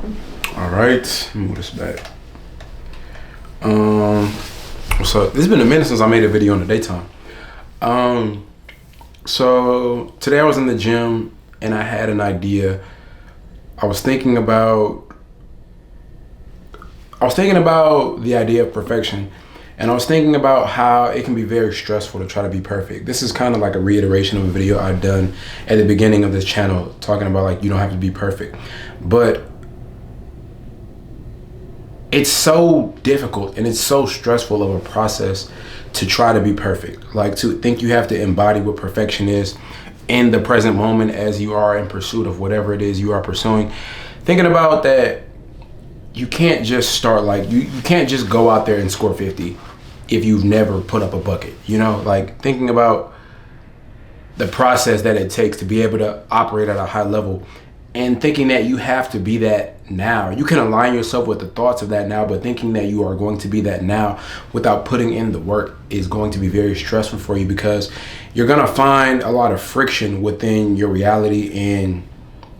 All right, let me move this back. What's up? It's been a minute since I made a video in the daytime. So today I was in the gym and I had an idea. I was thinking about the idea of perfection, and I was thinking about how it can be very stressful to try to be perfect. This is kind of like a reiteration of a video I've done at the beginning of this channel, talking about like you don't have to be perfect, but it's so difficult and it's so stressful of a process to try to be perfect. Like to think you have to embody what perfection is in the present moment as you are in pursuit of whatever it is you are pursuing. Thinking about that, you can't just start like, you can't just go out there and score 50 if you've never put up a bucket, you know? Like thinking about the process that it takes to be able to operate at a high level and thinking that you have to be that now. You can align yourself with the thoughts of that now, but thinking that you are going to be that now without putting in the work is going to be very stressful for you, because you're gonna find a lot of friction within your reality and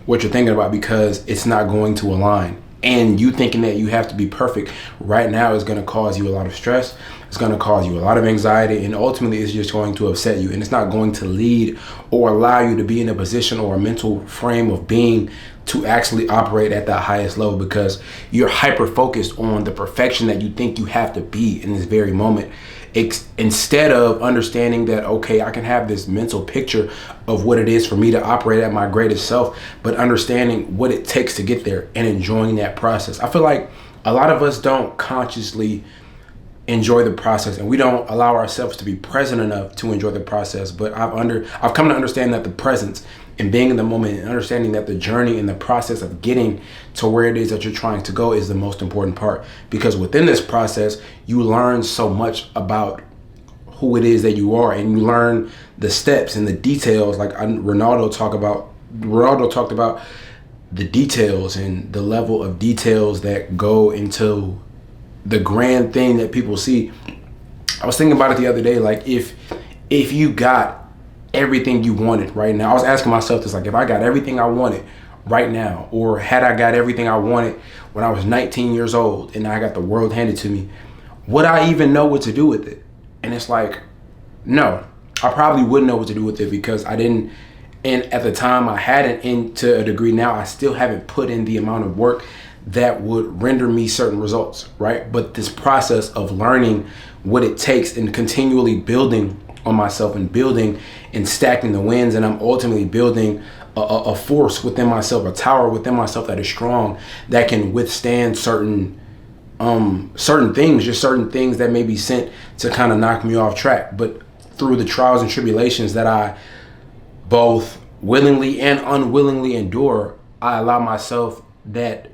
what you're thinking about, because it's not going to align. And you thinking that you have to be perfect right now is gonna cause you a lot of stress. It's gonna cause you a lot of anxiety, and ultimately it's just going to upset you, and it's not going to lead or allow you to be in a position or a mental frame of being to actually operate at that highest level, because you're hyper focused on the perfection that you think you have to be in this very moment, instead of understanding that, okay, I can have this mental picture of what it is for me to operate at my greatest self, but understanding what it takes to get there and enjoying that process. I feel like a lot of us don't consciously enjoy the process, and we don't allow ourselves to be present enough to enjoy the process. But I've come to understand that the presence and being in the moment and understanding that the journey and the process of getting to where it is that you're trying to go is the most important part, because within this process you learn so much about who it is that you are, and you learn the steps and the details. Like Ronaldo talked about the details and the level of details that go into the grand thing that people see. I was thinking about it the other day, like if you got everything you wanted right now, I was asking myself this, like if I got everything I wanted right now, or had I got everything I wanted when I was 19 years old and I got the world handed to me, would I even know what to do with it? And it's like, no, I probably wouldn't know what to do with it, because I didn't, and at the time I hadn't, and to a degree now I still haven't put in the amount of work that would render me certain results, right? But this process of learning what it takes and continually building on myself and building and stacking the wins, and I'm ultimately building a force within myself, a tower within myself that is strong, that can withstand certain things, just certain things that may be sent to kind of knock me off track. But through the trials and tribulations that I both willingly and unwillingly endure, I allow myself that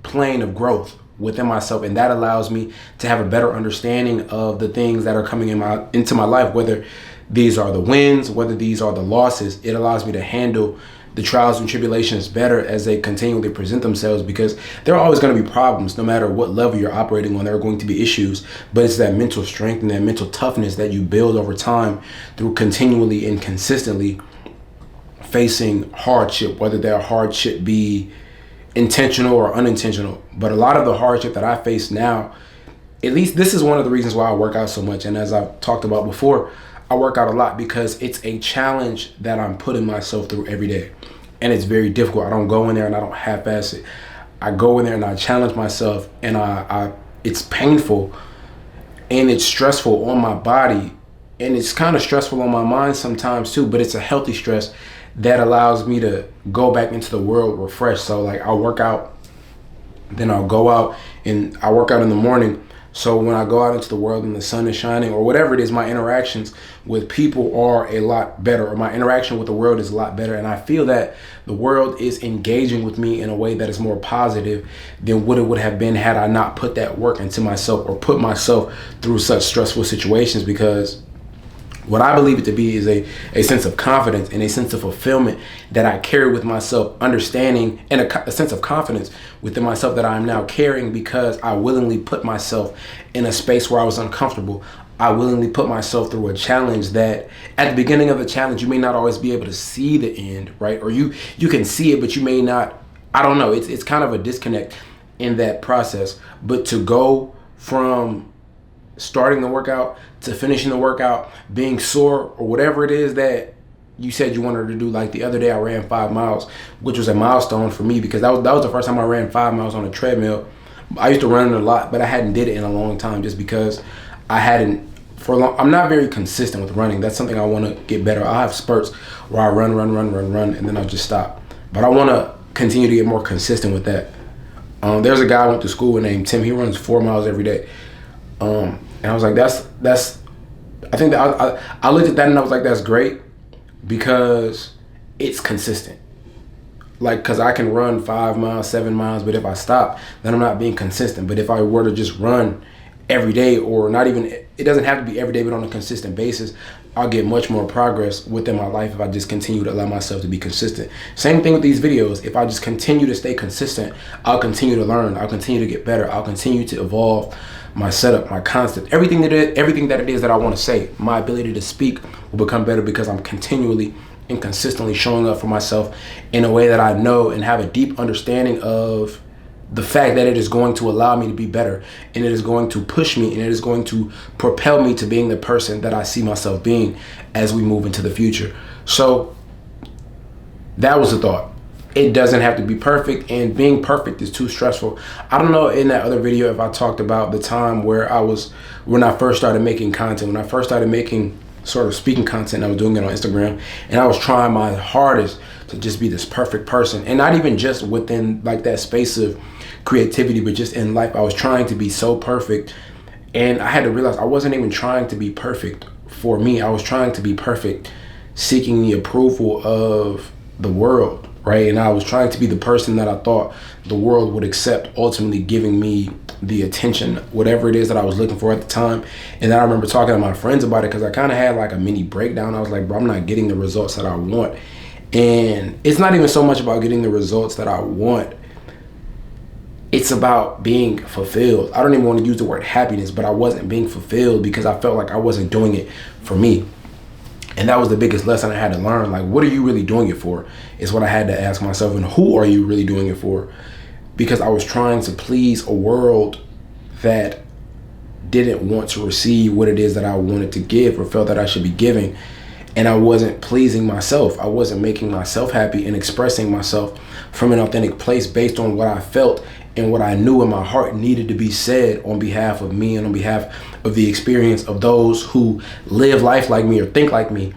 plane of growth within myself, and that allows me to have a better understanding of the things that are coming into my life, whether these are the wins, whether these are the losses. It allows me to handle the trials and tribulations better as they continually present themselves, because there are always going to be problems. No matter what level you're operating on, there are going to be issues, but it's that mental strength and that mental toughness that you build over time through continually and consistently facing hardship, whether that hardship be intentional or unintentional. But a lot of the hardship that I face now, at least this is one of the reasons why I work out so much. And as I've talked about before, I work out a lot because it's a challenge that I'm putting myself through every day. And it's very difficult. I don't go in there and I don't half-ass it. I go in there and I challenge myself, and it's painful and it's stressful on my body, and it's kind of stressful on my mind sometimes too, but it's a healthy stress that allows me to go back into the world refreshed. So like I'll work out, then I'll go out, and I work out in the morning. So when I go out into the world and the sun is shining or whatever it is, my interactions with people are a lot better, or my interaction with the world is a lot better. And I feel that the world is engaging with me in a way that is more positive than what it would have been had I not put that work into myself or put myself through such stressful situations. Because what I believe it to be is a sense of confidence and a sense of fulfillment that I carry with myself, understanding, and a sense of confidence within myself that I'm now carrying because I willingly put myself in a space where I was uncomfortable. I willingly put myself through a challenge that at the beginning of the challenge, you may not always be able to see the end, right? Or you can see it, but you may not I don't know. It's kind of a disconnect in that process. But to go from starting the workout to finishing the workout, being sore or whatever it is that you said you wanted to do. Like the other day, I ran 5 miles, which was a milestone for me because that was the first time I ran 5 miles on a treadmill. I used to run it a lot, but I hadn't did it in a long time just because I hadn't for a long. I'm not very consistent with running. That's something I want to get better. I have spurts where I run, and then I'll just stop. But I want to continue to get more consistent with that. There's a guy I went to school with named Tim. He runs 4 miles every day. And I was like, that's. I think that I looked at that and I was like, that's great because it's consistent. Like, because I can run 5 miles, 7 miles, but if I stop, then I'm not being consistent. But if I were to just run every day, or not even, it doesn't have to be every day, but on a consistent basis, I'll get much more progress within my life if I just continue to allow myself to be consistent. Same thing with these videos. If I just continue to stay consistent, I'll continue to learn. I'll continue to get better. I'll continue to evolve my setup, my concept, everything that it is that I want to say. My ability to speak will become better because I'm continually and consistently showing up for myself in a way that I know and have a deep understanding of the fact that it is going to allow me to be better, and it is going to push me, and it is going to propel me to being the person that I see myself being as we move into the future. So that was the thought. It doesn't have to be perfect, and being perfect is too stressful. I don't know in that other video if I talked about the time when I first started making content, when I first started making sort of speaking content. I was doing it on Instagram, and I was trying my hardest to just be this perfect person, and not even just within like that space of creativity, but just in life. I was trying to be so perfect, and I had to realize I wasn't even trying to be perfect for me. I was trying to be perfect seeking the approval of the world, right? And I was trying to be the person that I thought the world would accept, ultimately giving me the attention, whatever it is that I was looking for at the time. And then I remember talking to my friends about it because I kind of had like a mini breakdown. I was like, bro, I'm not getting the results that I want. And it's not even so much about getting the results that I want. It's about being fulfilled. I don't even want to use the word happiness, but I wasn't being fulfilled because I felt like I wasn't doing it for me. And that was the biggest lesson I had to learn. Like, what are you really doing it for? Is what I had to ask myself. And who are you really doing it for? Because I was trying to please a world that didn't want to receive what it is that I wanted to give or felt that I should be giving. And I wasn't pleasing myself. I wasn't making myself happy and expressing myself from an authentic place based on what I felt and what I knew in my heart needed to be said on behalf of me and on behalf of the experience of those who live life like me or think like me.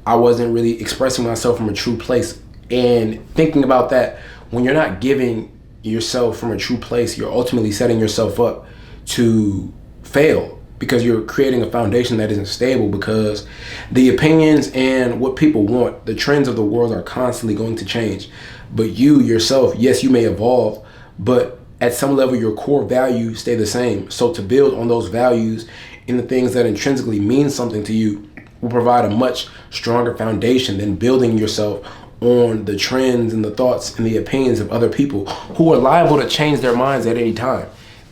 I wasn't really expressing myself from a true place. And thinking about that, when you're not giving yourself from a true place, you're ultimately setting yourself up to fail because you're creating a foundation that isn't stable, because the opinions and what people want, the trends of the world are constantly going to change. But you yourself, yes, you may evolve, but at some level your core values stay the same. So to build on those values and the things that intrinsically mean something to you will provide a much stronger foundation than building yourself on the trends and the thoughts and the opinions of other people who are liable to change their minds at any time.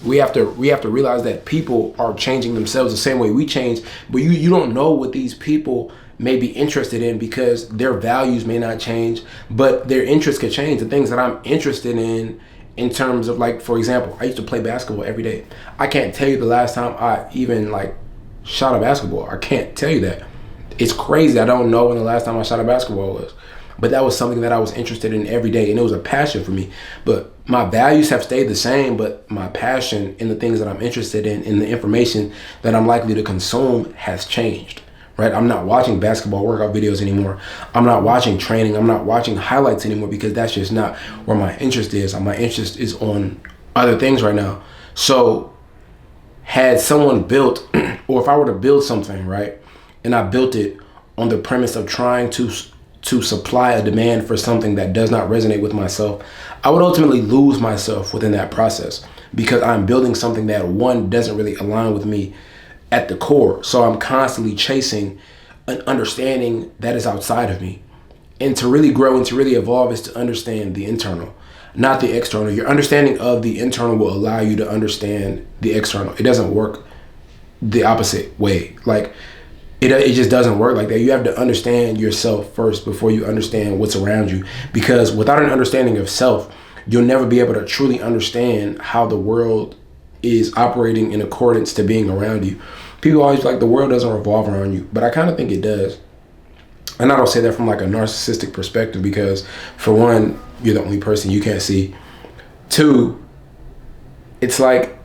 We have to realize that people are changing themselves the same way we change, but you don't know what these people may be interested in because their values may not change, but their interests could change. The things that I'm interested in terms of, like, for example, I used to play basketball every day. I can't tell you the last time I even like shot a basketball. I can't tell you that. It's crazy. I don't know when the last time I shot a basketball was. But that was something that I was interested in every day, and it was a passion for me. But my values have stayed the same, but my passion in the things that I'm interested in and the information that I'm likely to consume has changed, right? I'm not watching basketball workout videos anymore. I'm not watching training. I'm not watching highlights anymore because that's just not where my interest is. My interest is on other things right now. So had someone built, or if I were to build something, right, and I built it on the premise of trying to supply a demand for something that does not resonate with myself, I would ultimately lose myself within that process because I'm building something that, one, doesn't really align with me at the core. So I'm constantly chasing an understanding that is outside of me. And to really grow and to really evolve is to understand the internal, not the external. Your understanding of the internal will allow you to understand the external. It doesn't work the opposite way. Like, it just doesn't work like that. You have to understand yourself first before you understand what's around you. Because without an understanding of self, you'll never be able to truly understand how the world is operating in accordance to being around you. People always like the world doesn't revolve around you, but I kind of think it does. And I don't say that from like a narcissistic perspective, because for one, you're the only person you can't see. Two, it's like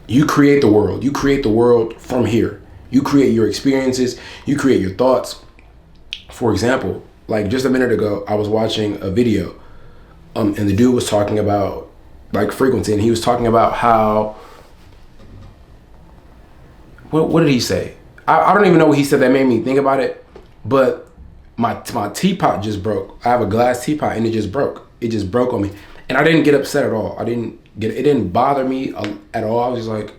you create the world. You create the world from here. You create your experiences. You create your thoughts. For example, like just a minute ago, I was watching a video, and the dude was talking about like frequency, and he was talking about how, what did he say? I don't even know what he said that made me think about it, but my teapot just broke. I have a glass teapot and it just broke. It just broke on me. And I didn't get upset at all. It didn't bother me at all. I was just like,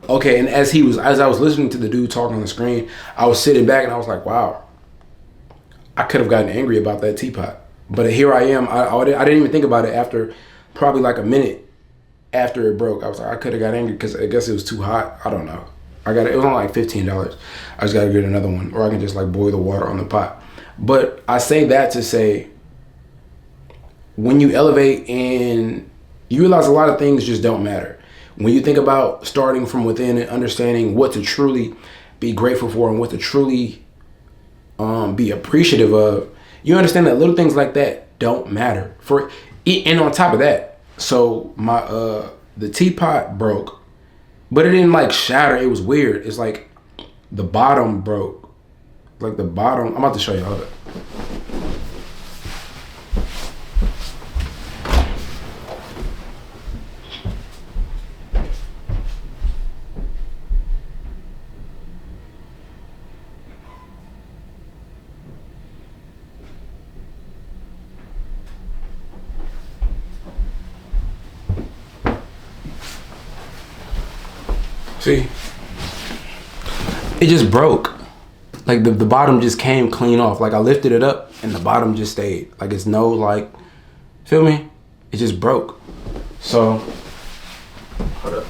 okay. And as I was listening to the dude talking on the screen, I was sitting back and I was like, wow, I could have gotten angry about that teapot. But here I am. I didn't even think about it after probably like a minute after it broke. I was like, I could have got angry because I guess it was too hot. I don't know. It was only like $15. I just got to get another one, or I can just like boil the water on the pot. But I say that to say, when you elevate and you realize a lot of things just don't matter. When you think about starting from within and understanding what to truly be grateful for and what to truly be appreciative of, you understand that little things like that don't matter. And on top of that, so my the teapot broke, but it didn't like shatter. It was weird. It's like the bottom broke. Like the bottom, I'm about to show you. Hold up. See, it just broke. Like the bottom just came clean off. Like I lifted it up and the bottom just stayed. Like it's no like, feel me? It just broke. So, hold up.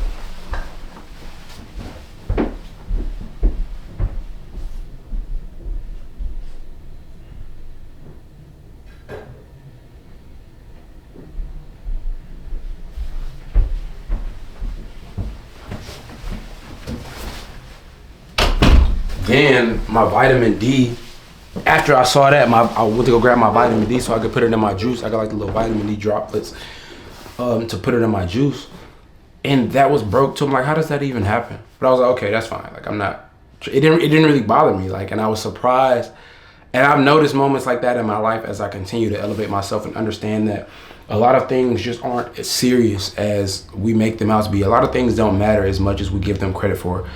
Then my vitamin D, after I saw that, I went to go grab my vitamin D so I could put it in my juice. I got like the little vitamin D droplets to put it in my juice. And that was broke too. I'm like, how does that even happen? But I was like, okay, that's fine. Like it didn't really bother me. Like, and I was surprised. And I've noticed moments like that in my life as I continue to elevate myself and understand that a lot of things just aren't as serious as we make them out to be. A lot of things don't matter as much as we give them credit for.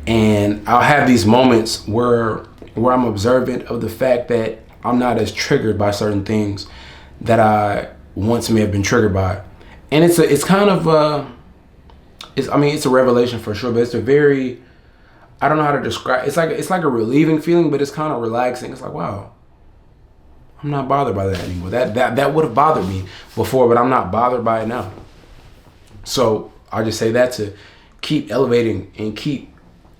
And I'll have these moments where I'm observant of the fact that I'm not as triggered by certain things that I once may have been triggered by. And it's kind of it's a revelation for sure, but it's a very, I don't know how to describe. It's like a relieving feeling, but it's kind of relaxing. It's like, wow, I'm not bothered by that anymore. That would have bothered me before, but I'm not bothered by it now. So I just say that to keep elevating and keep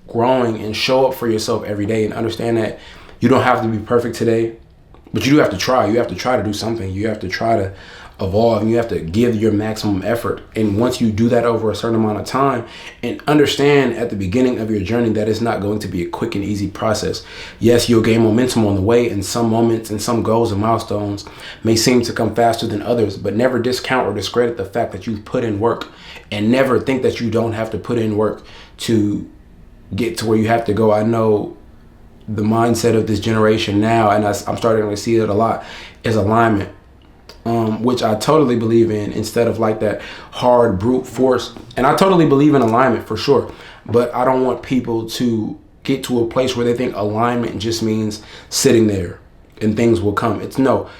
growing and show up for yourself every day, and understand that you don't have to be perfect today, but you do have to try. You have to try to do something. You have to try to evolve, and you have to give your maximum effort. And once you do that over a certain amount of time, and understand at the beginning of your journey that it's not going to be a quick and easy process. Yes, you'll gain momentum on the way, and some moments and some goals and milestones may seem to come faster than others, but never discount or discredit the fact that you've put in work, and never think that you don't have to put in work to get to where you have to go. I know the mindset of this generation now, and I'm starting to see it a lot, is alignment, which I totally believe in, instead of like that hard brute force. And I totally believe in alignment for sure, but I don't want people to get to a place where they think alignment just means sitting there and things will come. It's no,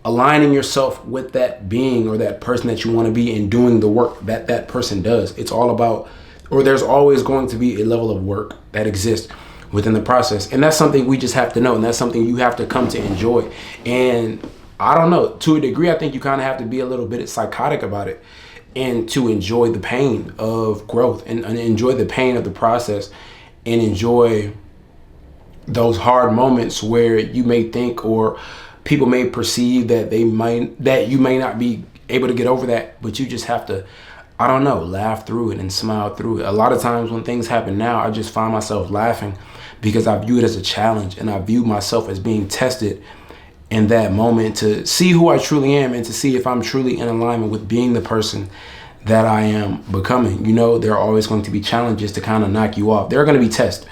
aligning yourself with that being or that person that you want to be and doing the work that that person does. It's all about, or there's always going to be a level of work that exists within the process. And that's something we just have to know. And that's something you have to come to enjoy. And I don't know, to a degree, I think you kind of have to be a little bit psychotic about it, and to enjoy the pain of growth, and enjoy the pain of the process, and enjoy those hard moments where you may think, or people may perceive that you may not be able to get over that, but you just have to, I don't know, laugh through it and smile through it. A lot of times when things happen now, I just find myself laughing because I view it as a challenge, and I view myself as being tested in that moment to see who I truly am and to see if I'm truly in alignment with being the person that I am becoming. You know, there are always going to be challenges to kind of knock you off. There are going to be tests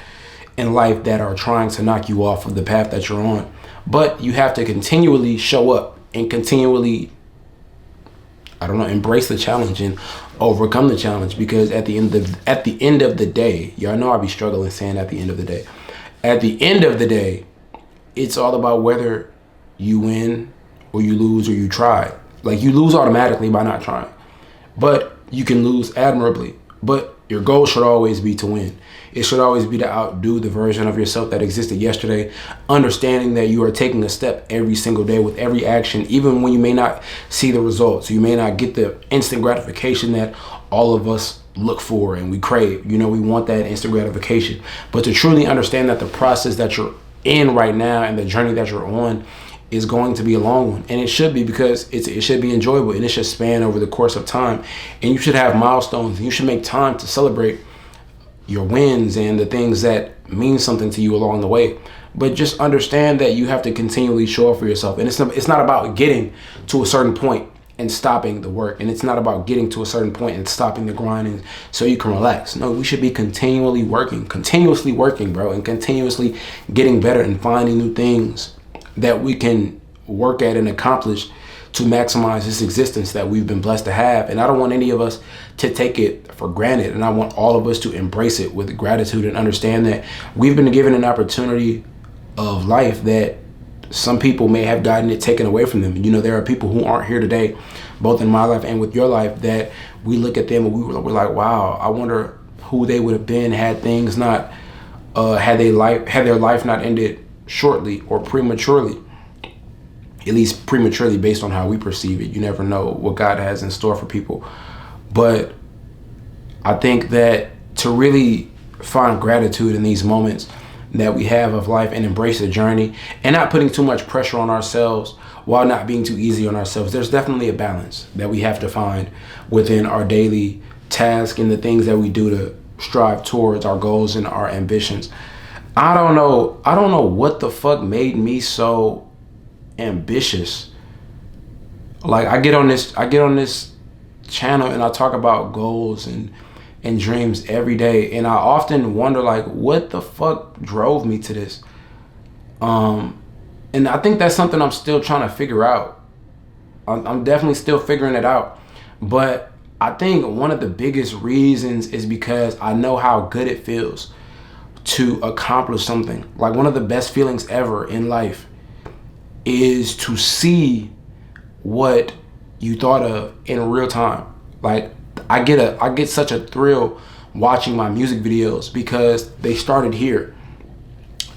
in life that are trying to knock you off of the path that you're on, but you have to continually show up and continually, I don't know, embrace the challenge and overcome the challenge, because at the end of the day, y'all know I be struggling saying at the end of the day. At the end of the day, it's all about whether you win or you lose or you try. Like, you lose automatically by not trying, but you can lose admirably. But your goal should always be to win. It should always be to outdo the version of yourself that existed yesterday, understanding that you are taking a step every single day with every action, even when you may not see the results. You may not get the instant gratification that all of us look for and we crave. You know, we want that instant gratification. But to truly understand that the process that you're in right now and the journey that you're on is going to be a long one, and it should be, because it should be enjoyable, and it should span over the course of time, and you should have milestones, and you should make time to celebrate your wins and the things that mean something to you along the way. But just understand that you have to continually show up for yourself, and it's not about getting to a certain point and stopping the work, and it's not about getting to a certain point and stopping the grinding so you can relax. No, we should be continuously working, bro, and continuously getting better and finding new things that we can work at and accomplish to maximize this existence that we've been blessed to have. And I don't want any of us to take it for granted, and I want all of us to embrace it with gratitude and understand that we've been given an opportunity of life that some people may have gotten it taken away from them. You know, there are people who aren't here today, both in my life and with your life, that we look at them and we're like, wow, I wonder who they would have been had things not had their life not ended shortly or prematurely. At least prematurely, based on how we perceive it. You never know what God has in store for people. But I think that to really find gratitude in these moments that we have of life and embrace the journey and not putting too much pressure on ourselves while not being too easy on ourselves. There's definitely a balance that we have to find within our daily task and the things that we do to strive towards our goals and our ambitions. I don't know what the fuck made me so ambitious. Like, I get on this channel and I talk about goals and dreams every day, and I often wonder, like, what the fuck drove me to this? And I think that's something I'm still trying to figure out. I'm definitely still figuring it out. But I think one of the biggest reasons is because I know how good it feels to accomplish something. Like, one of the best feelings ever in life is to see what you thought of in real time. Like, I get such a thrill watching my music videos because they started here.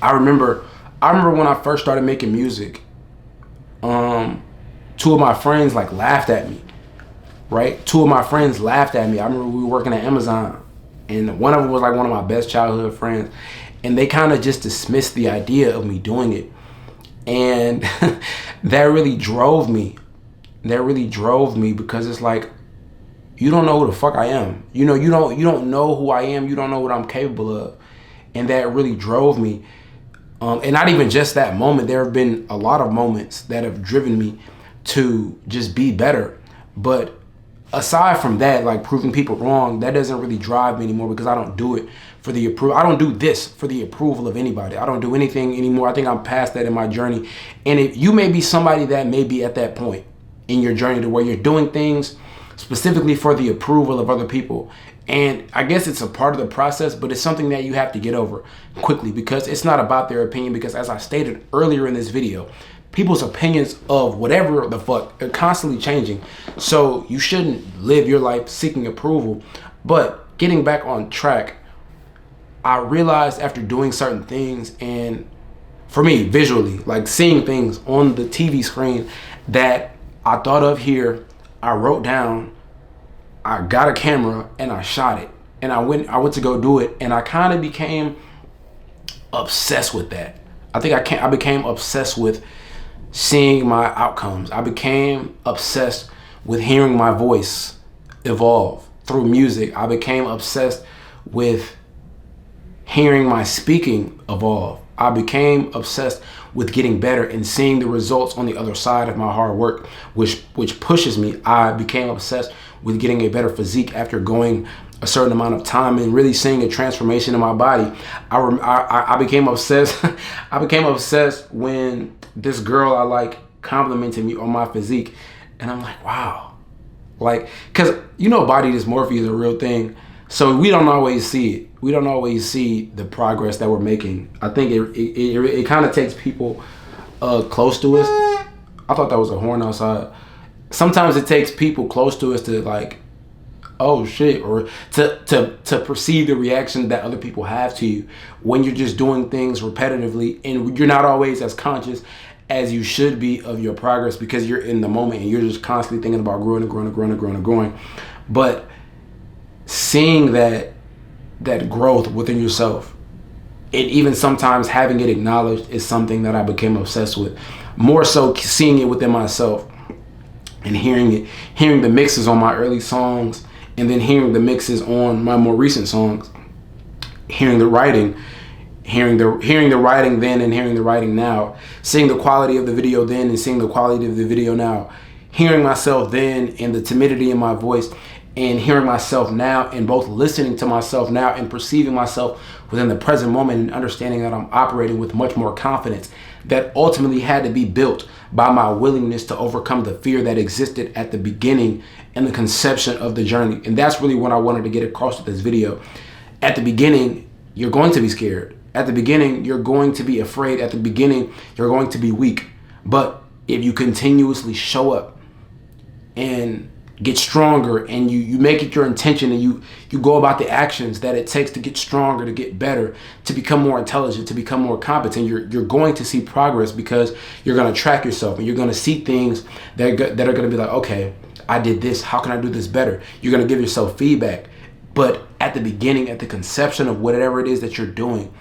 I remember when I first started making music, two of my friends like laughed at me, right? Two of my friends laughed at me. I remember we were working at Amazon, and one of them was like one of my best childhood friends, and they kind of just dismissed the idea of me doing it. And that really drove me. Because it's like, you don't know who the fuck I am. You know, you don't know who I am. You don't know what I'm capable of. And that really drove me. And not even just that moment. There have been a lot of moments that have driven me to just be better. But aside from that, like proving people wrong, that doesn't really drive me anymore, because I don't do it for the approval. I don't do this for the approval of anybody. I don't do anything anymore. I think I'm past that in my journey. And if you may be somebody that may be at that point in your journey to where you're doing things specifically for the approval of other people. And I guess it's a part of the process, but it's something that you have to get over quickly, because it's not about their opinion. Because as I stated earlier in this video, people's opinions of whatever the fuck are constantly changing. So you shouldn't live your life seeking approval. But getting back on track, I realized after doing certain things, and for me, visually, like seeing things on the TV screen that I thought of here, I wrote down, I got a camera and I shot it, and I went to go do it, and I kind of became obsessed with that. I became obsessed with seeing my outcomes. I became obsessed with hearing my voice evolve through music. I became obsessed with hearing my speaking evolve. I became obsessed with getting better and seeing the results on the other side of my hard work, which pushes me. I became obsessed with getting a better physique after going a certain amount of time and really seeing a transformation in my body. I became obsessed. I became obsessed when this girl I like complimented me on my physique, and I'm like, wow, like, cause body dysmorphia is a real thing. So we don't always see it. We don't always see the progress that we're making. I think it kind of takes people close to us. I thought that was a horn outside. Sometimes it takes people close to us to like, oh shit, or to perceive the reaction that other people have to you when you're just doing things repetitively and you're not always as conscious as you should be of your progress because you're in the moment and you're just constantly thinking about growing and growing and growing and growing and growing. But seeing that growth within yourself and even sometimes having it acknowledged is something that I became obsessed with. More so seeing it within myself and hearing the mixes on my early songs and then hearing the mixes on my more recent songs, hearing the writing, hearing the writing then and hearing the writing now, seeing the quality of the video then and seeing the quality of the video now, hearing myself then and the timidity in my voice and hearing myself now and both listening to myself now and perceiving myself within the present moment and understanding that I'm operating with much more confidence that ultimately had to be built by my willingness to overcome the fear that existed at the beginning and the conception of the journey. And that's really what I wanted to get across with this video. At the beginning, you're going to be scared. At the beginning, you're going to be afraid. At the beginning, you're going to be weak. But if you continuously show up and get stronger and you make it your intention and you go about the actions that it takes to get stronger, to get better, to become more intelligent, to become more competent, you're going to see progress because you're going to track yourself and you're going to see things that are going to be like, okay, I did this. How can I do this better? You're going to give yourself feedback. But at the beginning, at the conception of whatever it is that you're doing,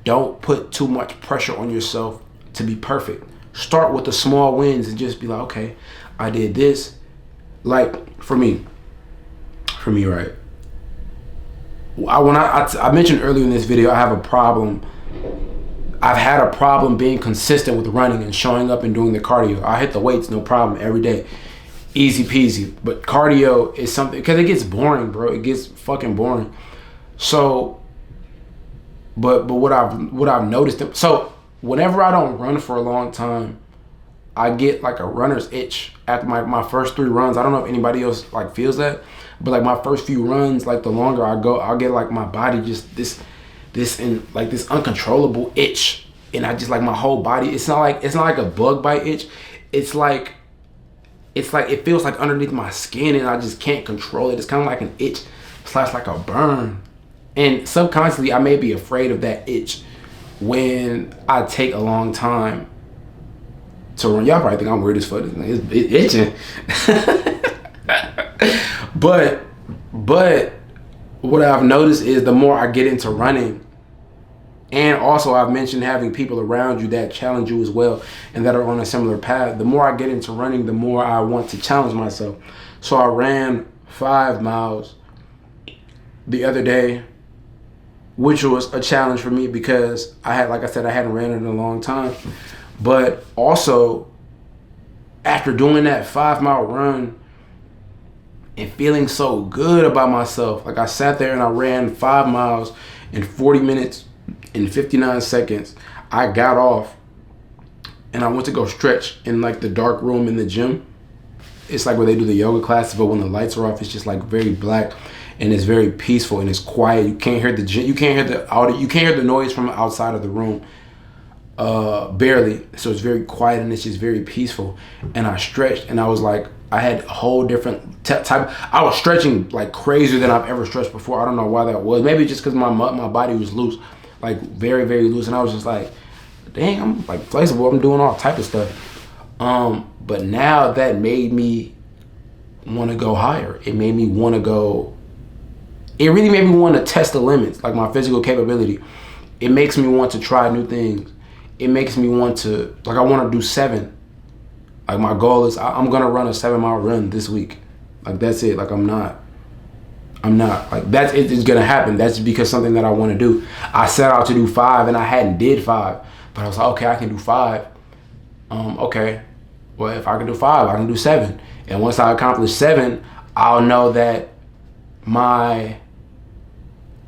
don't put too much pressure on yourself to be perfect. Start with the small wins and just be like, okay, I did this. Like for me, right? I mentioned earlier in this video, I have a problem. I've had a problem being consistent with running and showing up and doing the cardio. I hit the weights, no problem, every day. Easy peasy. But cardio is something, because it gets boring, bro. It gets fucking boring. So, but what I've noticed, so whenever I don't run for a long time, I get like a runner's itch after my first 3 runs. I don't know if anybody else like feels that, but like my first few runs, like the longer I go, I'll get like my body just this uncontrollable itch, and I just like my whole body. It's not like a bug bite itch. It's like it feels like underneath my skin, and I just can't control it. It's kind of like an itch / like a burn, and subconsciously I may be afraid of that itch when I take a long time to run. Y'all probably think I'm weird as fuck. It's itching. but what I've noticed is the more I get into running, and also I've mentioned having people around you that challenge you as well and that are on a similar path, the more I get into running, the more I want to challenge myself. So I ran 5 miles the other day, which was a challenge for me because I hadn't ran it in a long time. But also, after doing that 5-mile run and feeling so good about myself, like I sat there and I ran 5 miles in 40 minutes and 59 seconds. I got off and I went to go stretch in like the dark room in the gym. It's like where they do the yoga classes, but when the lights are off, it's just like very black and it's very peaceful and it's quiet. You can't hear the noise from outside of the room. Barely. So it's very quiet and it's just very peaceful. And I stretched and I was like, I had a whole different type. I was stretching like crazier than I've ever stretched before. I don't know why that was. Maybe just because my body was loose, like very, very loose. And I was just like, dang, I'm like flexible. I'm doing all type of stuff. But now that made me want to go higher. It made me want to go. It really made me want to test the limits, like my physical capability. It makes me want to try new things. It makes me want to, like I want to do 7. Like my goal is I'm gonna run a 7-mile run this week. Like that's it. Like I'm not like that's it. It's gonna happen. That's because something that I want to do. I set out to do 5 and I hadn't did 5, but I was like, okay, I can do 5. Okay, well if I can do 5, I can do 7. And once I accomplish 7, I'll know that my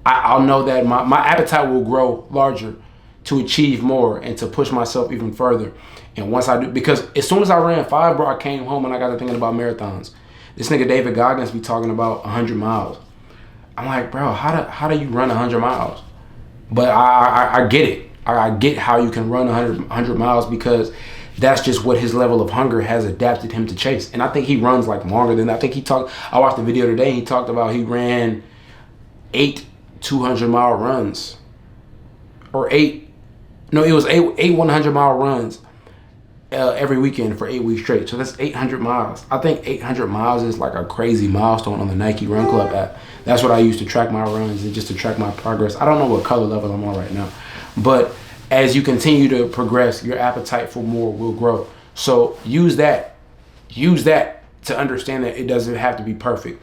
appetite will grow larger to achieve more and to push myself even further. And once I do, because as soon as I ran 5, bro, I came home and I got to thinking about marathons. This nigga David Goggins be talking about 100 miles. I'm like, bro, how do you run 100 miles? But I get it. I get how you can run 100 miles because that's just what his level of hunger has adapted him to chase. And I think he runs like longer than that. I think I watched the video today. He talked about he ran 8 200-mile runs, or it was eight 100-mile runs every weekend for 8 weeks straight. So that's 800 miles. I think 800 miles is like a crazy milestone on the Nike Run Club app. That's what I use to track my runs and just to track my progress. I don't know what color level I'm on right now, but as you continue to progress, your appetite for more will grow. So use that to understand that it doesn't have to be perfect.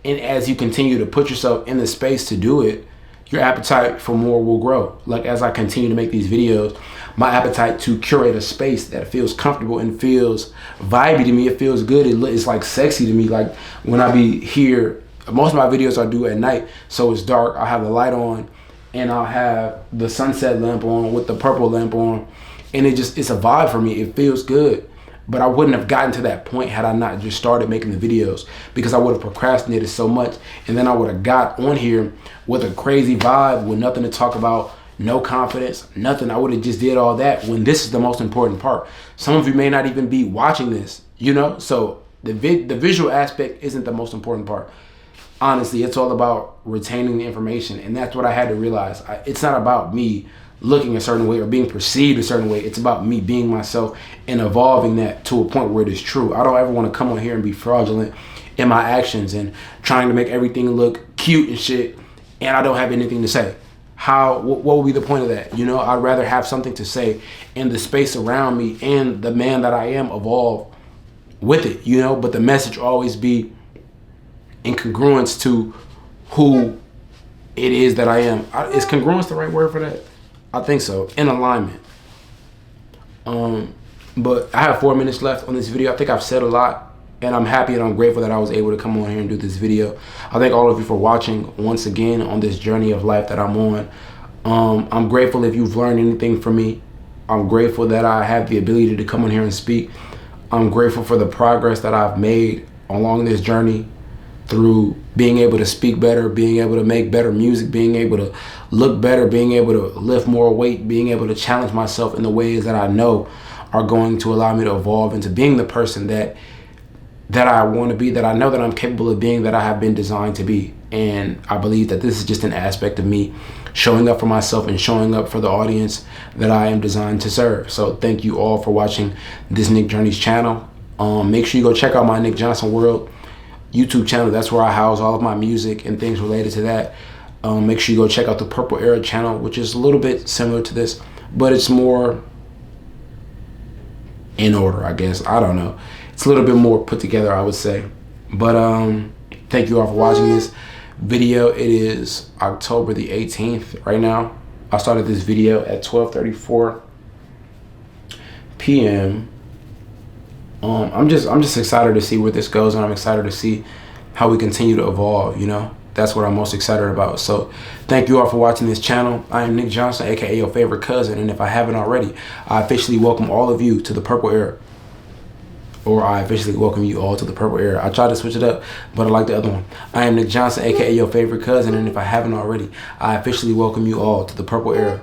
And as you continue to put yourself in the space to do it, your appetite for more will grow. Like as I continue to make these videos, my appetite to curate a space that feels comfortable and feels vibey to me, it feels good, it's like sexy to me. Like when I be here, most of my videos I do at night, so it's dark, I have the light on, and I'll have the sunset lamp on with the purple lamp on, and it's a vibe for me. It feels good. But I wouldn't have gotten to that point had I not just started making the videos, because I would have procrastinated so much, and then I would have got on here with a crazy vibe with nothing to talk about, no confidence, nothing. I would have just did all that when this is the most important part. Some of you may not even be watching this, so the visual aspect isn't the most important part. Honestly, it's all about retaining the information, and that's what I had to realize. It's not about me looking a certain way or being perceived a certain way. It's about me being myself and evolving that to a point where it is true. I don't ever want to come on here and be fraudulent in my actions and trying to make everything look cute and shit, and I don't have anything to say. What would be the point of that? I'd rather have something to say, and the space around me and the man that I am evolve with it, but the message always be in congruence to who it is that I am. Is congruence the right word for that? I think so. In alignment. But I have 4 minutes left on this video. I think I've said a lot, and I'm happy and I'm grateful that I was able to come on here and do this video. I thank all of you for watching once again on this journey of life that I'm on. I'm grateful if you've learned anything from me. I'm grateful that I have the ability to come on here and speak. I'm grateful for the progress that I've made along this journey, through being able to speak better, being able to make better music, being able to look better, being able to lift more weight, being able to challenge myself in the ways that I know are going to allow me to evolve into being the person that I want to be, that I know that I'm capable of being, that I have been designed to be. And I believe that this is just an aspect of me showing up for myself and showing up for the audience that I am designed to serve. So thank you all for watching this Nick Journeys channel. Make sure you go check out my Nick Johnson World YouTube channel. That's where I house all of my music and things related to that. Make sure you go check out the Purple Era channel, which is a little bit similar to this, but it's more in order, I guess. I don't know. It's a little bit more put together, I would say. But thank you all for watching this video. It is October the 18th right now. I started this video at 12:34 p.m. I'm just excited to see where this goes, and I'm excited to see how we continue to evolve. That's what I'm most excited about. So thank you all for watching this channel. I am Nick Johnson, aka your favorite cousin, and if I haven't already, I officially welcome all of you to the Purple Era. Or I officially welcome you all to the Purple Era. I tried to switch it up, but I like the other one. I am Nick Johnson, aka your favorite cousin, and if I haven't already, I officially welcome you all to the Purple Era.